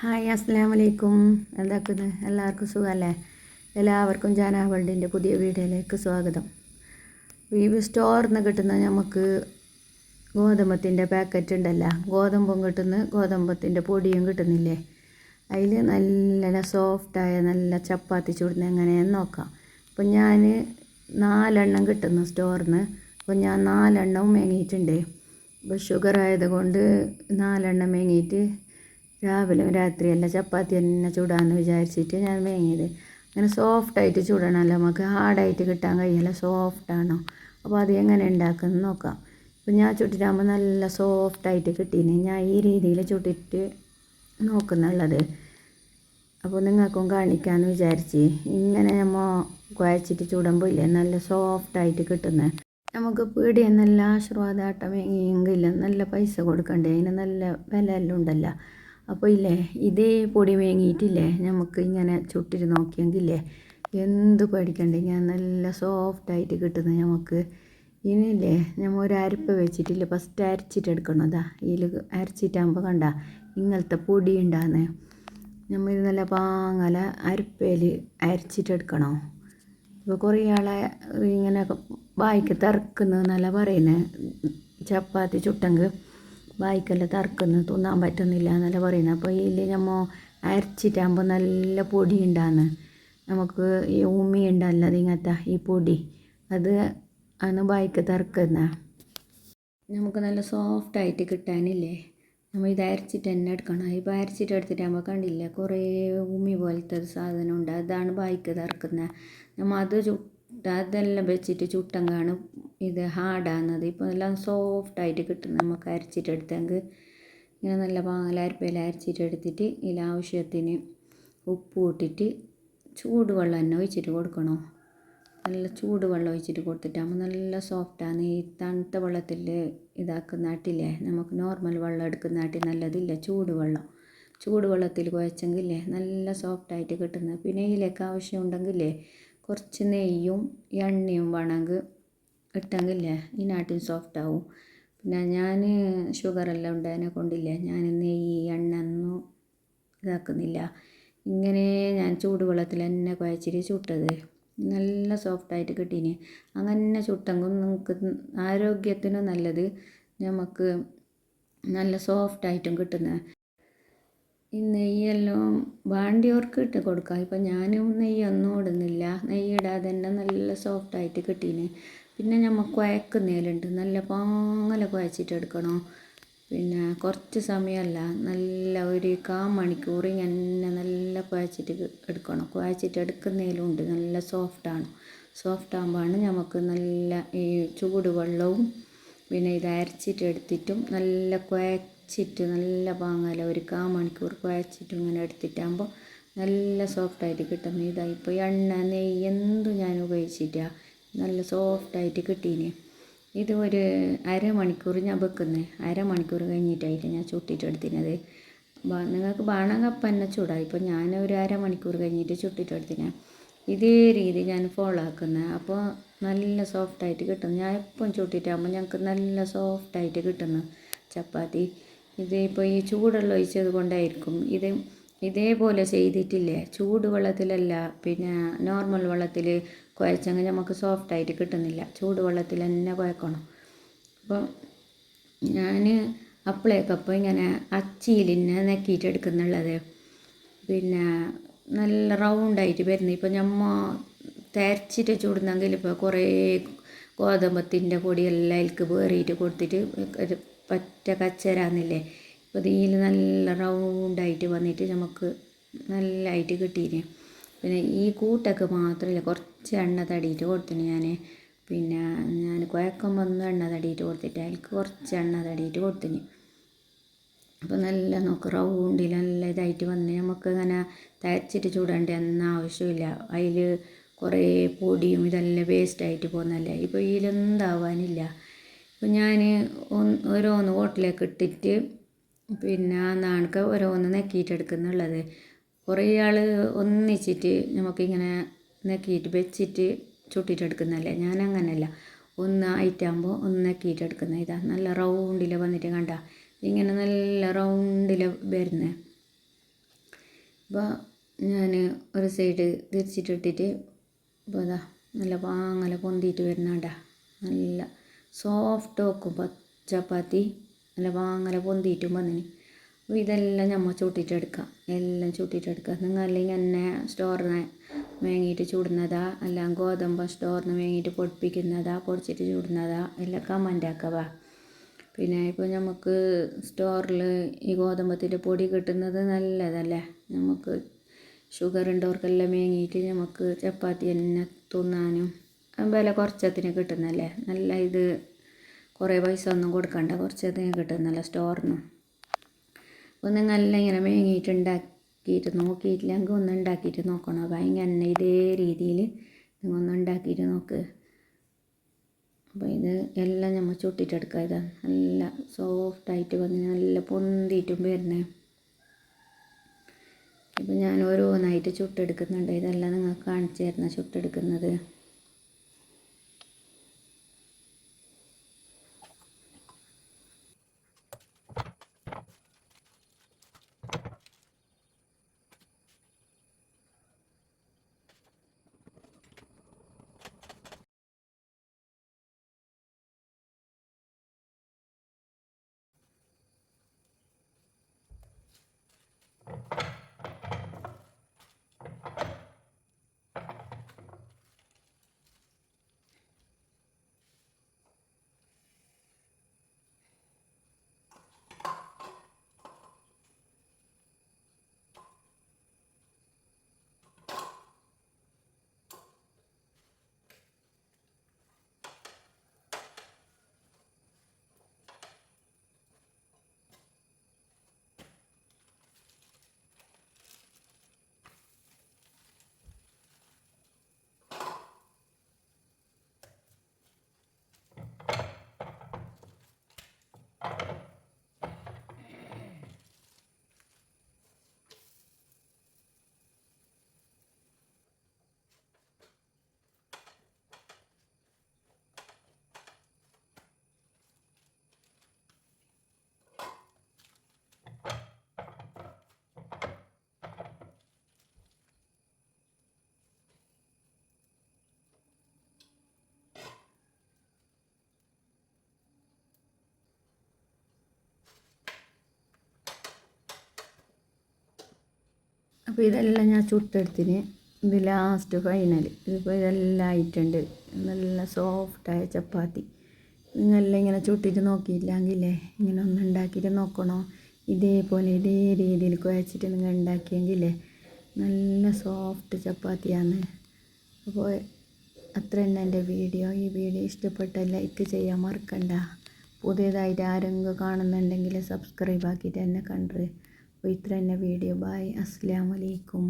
Hi അസ്സലാമു അലൈക്കും. എന്താക്കുന്നത്? എല്ലാവർക്കും സുഖമല്ലേ? എല്ലാവർക്കും ജാനാ വേൾഡിൻ്റെ പുതിയ വീഡിയോയിലേക്ക് സ്വാഗതം. ഈ സ്റ്റോറിൽ നിന്ന് കിട്ടുന്ന നമുക്ക് ഗോതമ്പത്തിൻ്റെ പാക്കറ്റ് ഉണ്ടല്ലോ, ഗോതമ്പും കിട്ടുന്നു, ഗോതമ്പത്തിൻ്റെ പൊടിയും കിട്ടുന്നില്ലേ? അതിൽ നല്ല സോഫ്റ്റായ നല്ല ചപ്പാത്തി ചുടുന്ന എങ്ങനെയെന്ന് നോക്കാം. അപ്പോൾ ഞാൻ 4 കിട്ടുന്നു സ്റ്റോറിൽ നിന്ന്. അപ്പോൾ ഞാൻ 4 മേങ്ങിയിട്ടുണ്ട്. ഇപ്പോൾ ഷുഗർ ആയതുകൊണ്ട് 4 മേങ്ങിയിട്ട് രാവിലെ രാത്രിയല്ല ചപ്പാത്തി തന്നെ ചൂടാന്ന് വിചാരിച്ചിട്ട് ഞാൻ വാങ്ങിയത്. അങ്ങനെ സോഫ്റ്റായിട്ട് ചൂടണമല്ലോ, നമുക്ക് ഹാർഡായിട്ട് കിട്ടാൻ കഴിയില്ല, സോഫ്റ്റാണോ. അപ്പോൾ അത് എങ്ങനെ ഉണ്ടാക്കുന്നത് നോക്കാം. ഇപ്പോൾ ഞാൻ ചുട്ടിട്ടാകുമ്പോൾ നല്ല സോഫ്റ്റായിട്ട് കിട്ടീന്. ഞാൻ ഈ രീതിയിൽ ചുട്ടിട്ട് നോക്കുന്നുള്ളത്. അപ്പോൾ നിങ്ങൾക്കും കാണിക്കാമെന്ന് വിചാരിച്ച്. ഇങ്ങനെ നമ്മൾ കുഴച്ചിട്ട് ചൂടുമ്പോൾ ഇല്ലേ നല്ല സോഫ്റ്റായിട്ട് കിട്ടുന്നത്. നമുക്ക് പീടിയെന്നല്ല ആശീർവാദാട്ടം വാങ്ങിയെങ്കിൽ നല്ല പൈസ കൊടുക്കണ്ടേ, അതിന് നല്ല വില എല്ലാം ഉണ്ടല്ലോ. അപ്പോൾ ഇല്ലേ ഇതേ പൊടി വാങ്ങിയിട്ടില്ലേ നമുക്ക് ഇങ്ങനെ ചുട്ടിട്ട് നോക്കിയെങ്കിലേ എന്ത് പേടിക്കണ്ടേ, ഞാൻ നല്ല സോഫ്റ്റായിട്ട് കിട്ടുന്നത് നമുക്ക്. ഇനിയില്ലേ നമ്മൾ ഒരു അരപ്പ് വെച്ചിട്ടില്ലേ ഫസ്റ്റ് അരച്ചിട്ടെടുക്കണതാ. ഇതിൽ അരച്ചിട്ടാകുമ്പോൾ കണ്ട ഇങ്ങനത്തെ പൊടി ഉണ്ടാകുന്നത്. നമ്മൾ ഇത് നല്ല പാങ്ങല അരപ്പയിൽ അരച്ചിട്ടെടുക്കണോ. ഇപ്പോൾ കുറേ ആളെ ഇങ്ങനെ വായിക്ക് തറക്കുന്നതെന്നല്ല പറയുന്നത്, ചപ്പാത്തി ചുട്ടെങ്കിൽ വായിക്കെല്ലാം തറക്കുന്നു, തിന്നാൻ പറ്റുന്നില്ല എന്നല്ല പറയുന്നത്. അപ്പോൾ ഇതിൽ നമ്മൾ അരച്ചിട്ടാകുമ്പോൾ നല്ല പൊടി ഉണ്ടാകുന്നു. നമുക്ക് ഈ ഉമ്മി ഉണ്ടല്ലോ ഇങ്ങനത്തെ ഈ പൊടി, അത് ആണ് വായിക്ക് തറക്കുന്ന. നമുക്ക് നല്ല സോഫ്റ്റായിട്ട് കിട്ടാനില്ലേ നമ്മൾ ഇത് അരച്ചിട്ട് തന്നെ എടുക്കണം. ഇപ്പോൾ അരച്ചിട്ട് എടുത്തിട്ടാകുമ്പോൾ കണ്ടില്ല കുറേ ഉമ്മി പോലത്തെ ഒരു സാധനം ഉണ്ട്, അതാണ് വായിക്ക് തറക്കുന്നത്. നമ്മൾ അത് അതെല്ലാം വെച്ചിട്ട് ചുട്ടങ്കാണ് ഇത് ഹാർഡാകുന്നത്. ഇപ്പോൾ എല്ലാം സോഫ്റ്റായിട്ട് കിട്ടും നമുക്ക് അരച്ചിട്ടെടുത്തെങ്കിൽ. ഇങ്ങനെ നല്ല പാങ്ങല അരപ്പയിൽ അരച്ചിട്ടെടുത്തിട്ട് ഇതിൽ ആവശ്യത്തിന് ഉപ്പ് ഇട്ടിട്ട് ചൂടുവെള്ളം തന്നെ ഒഴിച്ചിട്ട് കൊടുക്കണോ. നല്ല ചൂടുവെള്ളം ഒഴിച്ചിട്ട് കൊടുത്തിട്ടാകുമ്പോൾ നല്ല സോഫ്റ്റാണ്. ഈ തണുത്ത വെള്ളത്തിൽ ഇതാക്കുന്നാട്ടില്ലേ, നമുക്ക് നോർമൽ വെള്ളം എടുക്കുന്നാട്ടി നല്ലതില്ല ചൂടുവെള്ളത്തിൽ കുഴച്ചെങ്കിലേ നല്ല സോഫ്റ്റായിട്ട് കിട്ടുന്നത്. പിന്നെ ഇതിലേക്ക് ആവശ്യമുണ്ടെങ്കിലേ കുറച്ച് നെയ്യും എണ്ണയും വേണമെങ്കിൽ ഇട്ടെങ്കിലേ ഈ നാട്ടിൽ സോഫ്റ്റാവും. പിന്നെ ഞാൻ ഷുഗറെല്ലാം ഉണ്ടതിനെ കൊണ്ടില്ലേ ഞാൻ നെയ്യ് എണ്ണ ഒന്നും ഇതാക്കുന്നില്ല. ഇങ്ങനെ ഞാൻ ചൂടുവെള്ളത്തിൽ തന്നെ കുഴച്ചിട്ട് ചുട്ടത് നല്ല സോഫ്റ്റായിട്ട് കിട്ടീന്. അങ്ങനെ ചുട്ടെങ്കിൽ നമുക്ക് ആരോഗ്യത്തിനും നല്ലത്, നമുക്ക് നല്ല സോഫ്റ്റായിട്ടും കിട്ടുന്നത്. ഈ നെയ്യെല്ലാം വേണ്ടിയവർക്ക് ഇട്ട് കൊടുക്കാം. ഇപ്പം ഞാനും നെയ്യൊന്നും ഇടുന്നില്ല, നെയ്യ് ഇടാതെ തന്നെ നല്ല സോഫ്റ്റായിട്ട് കിട്ടീന്. പിന്നെ നമ്മൾ കുഴക്കുന്നതിലുണ്ട്, നല്ല പാങ്ങല കുഴച്ചിട്ടെടുക്കണം. പിന്നെ കുറച്ച് സമയമല്ല, നല്ല ഒരു 1/4 മണിക്കൂർ ഇങ്ങനെ നല്ല കുഴച്ചിട്ട് എടുക്കണം. കുഴച്ചിട്ടെടുക്കുന്നതിലുണ്ട് നല്ല സോഫ്റ്റാകുമ്പോഴാണ് നമുക്ക് നല്ല ഈ ചൂടുവെള്ളവും പിന്നെ ഇത് അരച്ചിട്ടെടുത്തിട്ടും നല്ല കുഴച്ചിട്ട് നല്ല പാങ്ങല ഒരു 1/4 മണിക്കൂർ കുഴച്ചിട്ട് ഇങ്ങനെ എടുത്തിട്ടാകുമ്പോൾ നല്ല സോഫ്റ്റായിട്ട് കിട്ടുന്നത്. ഇതായി ഇപ്പോൾ എണ്ണ നെയ്യ് എന്തും ഞാൻ ഉപയോഗിച്ചിട്ടാണ് നല്ല സോഫ്റ്റായിട്ട് കിട്ടീന്. ഇത് ഒരു അരമണിക്കൂർ ഞാൻ വെക്കുന്നത്, അരമണിക്കൂർ കഴിഞ്ഞിട്ടായിട്ട് ഞാൻ ചുട്ടിട്ടെടുത്തിനത്. നിങ്ങൾക്ക് വേണമെങ്കിൽ അപ്പം തന്നെ ചൂടാം. ഇപ്പോൾ ഞാൻ ഒരു അരമണിക്കൂർ കഴിഞ്ഞിട്ട് ചുട്ടിട്ടെടുത്തിന്. ഇതേ രീതി ഞാൻ ഫോളോ ആക്കുന്നത്. അപ്പോൾ നല്ല സോഫ്റ്റായിട്ട് കിട്ടും. ഞാൻ എപ്പം ചുട്ടിട്ടാകുമ്പോൾ ഞങ്ങൾക്ക് നല്ല സോഫ്റ്റായിട്ട് കിട്ടുന്നു ചപ്പാത്തി. ഇത് ഇപ്പോൾ ഈ ചൂടുവെള്ളം ഒഴിച്ചത് കൊണ്ടായിരിക്കും. ഇതേപോലെ ചെയ്തിട്ടില്ലേ ചൂടുവെള്ളത്തിലല്ല, പിന്നെ നോർമൽ വെള്ളത്തിൽ കുഴച്ചെങ്കിൽ നമുക്ക് സോഫ്റ്റായിട്ട് കിട്ടുന്നില്ല. ചൂടുവെള്ളത്തിൽ തന്നെ കുഴക്കണം. അപ്പോൾ ഞാൻ അപ്പോഴേക്കപ്പം ഇങ്ങനെ അച്ചിയിൽ തന്നെ നെക്കിയിട്ട് എടുക്കുന്നുള്ളത്. പിന്നെ നല്ല റൗണ്ടായിട്ട് വരുന്നത്. ഇപ്പോൾ നമ്മൾ തരച്ചിട്ട് ചൂടുന്നെങ്കിൽ ഇപ്പോൾ കുറേ ഗോതമ്പത്തിൻ്റെ പൊടിയെല്ലാം അതിലേക്ക് വേറിയിട്ട് കൊടുത്തിട്ട് ഒരു പറ്റ കച്ചരാന്നില്ലേ. അപ്പോൾ ഇതിൽ നല്ല റൗണ്ടായിട്ട് വന്നിട്ട് നമുക്ക് നല്ലതായിട്ട് കിട്ടീന്. പിന്നെ ഈ കൂട്ടൊക്കെ മാത്രമല്ല കുറച്ച് എണ്ണ തടിയിട്ട് കൊടുത്തിന് ഞാൻ. പിന്നെ ഞാൻ കുഴക്കുമ്പോൾ ഒന്നും എണ്ണ തടിയിട്ട് കൊടുത്തിട്ട് അതിലേക്ക് കുറച്ച് എണ്ണ തടിയിട്ട് കൊടുത്തിന്. അപ്പോൾ നല്ല നോക്ക് റൗണ്ടിൽ നല്ല ഇതായിട്ട് വന്ന് നമുക്ക് ഇങ്ങനെ തരച്ചിട്ട് ചൂടേണ്ട ഒന്നും ആവശ്യമില്ല. അതിൽ കുറേ പൊടിയും ഇതെല്ലാം വേസ്റ്റായിട്ട് പോകുന്നല്ലേ. ഇപ്പോൾ ഇതിലെന്താവാനില്ല. ഇപ്പോൾ ഞാൻ ഓരോന്ന് ഹോട്ടലിലേക്ക് ഇട്ടിട്ട് പിന്നെ നാണക്ക് ഓരോന്ന് നെക്കിയിട്ടെടുക്കുന്നുള്ളത്. കുറേ ആൾ ഒന്നിച്ചിട്ട് നമുക്കിങ്ങനെ നെക്കിയിട്ട് വെച്ചിട്ട് ചുട്ടിട്ടെടുക്കുന്നതല്ലേ. ഞാൻ അങ്ങനെയല്ല, ഒന്ന് ആയിട്ടാകുമ്പോൾ ഒന്ന് നെക്കിയിട്ടെടുക്കുന്നത്. ഇതാ നല്ല റൗണ്ടിൽ വന്നിട്ട് കണ്ട ഇങ്ങനെ നല്ല റൗണ്ടിൽ വരുന്നത്. അപ്പോൾ ഞാൻ ഒരു സൈഡ് തിരിച്ചിട്ടിട്ട് ഇപ്പോൾ അതാ നല്ല പാങ്ങല പൊന്തിയിട്ട് വരുന്നുണ്ട. നല്ല സോഫ്റ്റ് വെക്കും ചപ്പാത്തി, നല്ല പാങ്ങല പൊന്തിയിട്ടും വന്നിന്. അപ്പോൾ ഇതെല്ലാം നമ്മൾ ചുട്ടിട്ടെടുക്കാം, എല്ലാം ചുട്ടിട്ടെടുക്കുക. നിങ്ങൾ അല്ലെങ്കിൽ എന്നെ സ്റ്റോറിന് വാങ്ങിയിട്ട് ചുടുന്നതാ, അല്ല ഗോതമ്പ് സ്റ്റോറിന് വാങ്ങിയിട്ട് പൊടിപ്പിക്കുന്നതാ, പൊടിച്ചിട്ട് ചുടുന്നതാ, എല്ലാം കമൻ്റ് ആക്കുക. പിന്നെ ഇപ്പോൾ നമുക്ക് സ്റ്റോറിൽ ഈ ഗോതമ്പത്തിൻ്റെ പൊടി കിട്ടുന്നത് നല്ലതല്ലേ. നമുക്ക് ഷുഗർ ഉണ്ടവർക്കെല്ലാം വാങ്ങിയിട്ട് നമുക്ക് ചപ്പാത്തി തന്നെ തിന്നാനും വില കുറച്ചത്തിന് കിട്ടുന്നല്ലേ. നല്ല ഇത് കുറേ പൈസ ഒന്നും കൊടുക്കണ്ട, കുറച്ചതിന് കിട്ടുന്നല്ല സ്റ്റോറിന്. അപ്പോൾ നിങ്ങളെല്ലാം ഇങ്ങനെ വാങ്ങിയിട്ട് ഉണ്ടാക്കിയിട്ട് നോക്കിയിട്ടില്ലെങ്കിൽ ഒന്ന് ഉണ്ടാക്കിയിട്ട് നോക്കണം. അപ്പോൾ ഇങ്ങനെ ഇതേ രീതിയിൽ നിങ്ങൾ ഒന്ന് ഉണ്ടാക്കിയിട്ട് നോക്ക്. അപ്പോൾ ഇത് എല്ലാം നമ്മൾ ചുട്ടിട്ടെടുക്കുക. ഇതാ നല്ല സോഫ്റ്റായിട്ട് വന്ന് നല്ല പൊന്തിയിട്ടും വരുന്നേ. ഇപ്പോൾ ഞാൻ ഓരോന്നായിട്ട് ചുട്ടെടുക്കുന്നുണ്ട്. ഇതെല്ലാം നിങ്ങൾക്ക് കാണിച്ചു തരുന്ന ചുട്ടെടുക്കുന്നത്. അപ്പോൾ ഇതെല്ലാം ഞാൻ ചുട്ടെടുത്തിന്. ഇത് ലാസ്റ്റ് ഫൈനൽ. ഇതിപ്പോൾ ഇതെല്ലാം ആയിട്ടുണ്ട്. നല്ല സോഫ്റ്റായ ചപ്പാത്തി. നിങ്ങളെല്ലാം ഇങ്ങനെ ചുട്ടിട്ട് നോക്കിയില്ലെങ്കിലേ ഇങ്ങനെ ഒന്ന് ഉണ്ടാക്കിയിട്ട് നോക്കണോ. ഇതേപോലെ ഇതേ രീതിയിൽ കുഴച്ചിട്ട് നിങ്ങൾ ഉണ്ടാക്കിയെങ്കിലേ നല്ല സോഫ്റ്റ് ചപ്പാത്തിയാണ്. അപ്പോൾ അത്ര തന്നെ എൻ്റെ വീഡിയോ. ഈ വീഡിയോ ഇഷ്ടപ്പെട്ടാൽ ലൈക്ക് ചെയ്യാൻ മറക്കണ്ട. പുതിയതായിട്ട് ആരെങ്കിലും കാണുന്നുണ്ടെങ്കിൽ സബ്സ്ക്രൈബ് ആക്കിയിട്ട് എന്നെ കണ്ടു. അപ്പോൾ ഇത്ര തന്നെ വീഡിയോ. ബൈ, അസ്സലാമു അലൈക്കും.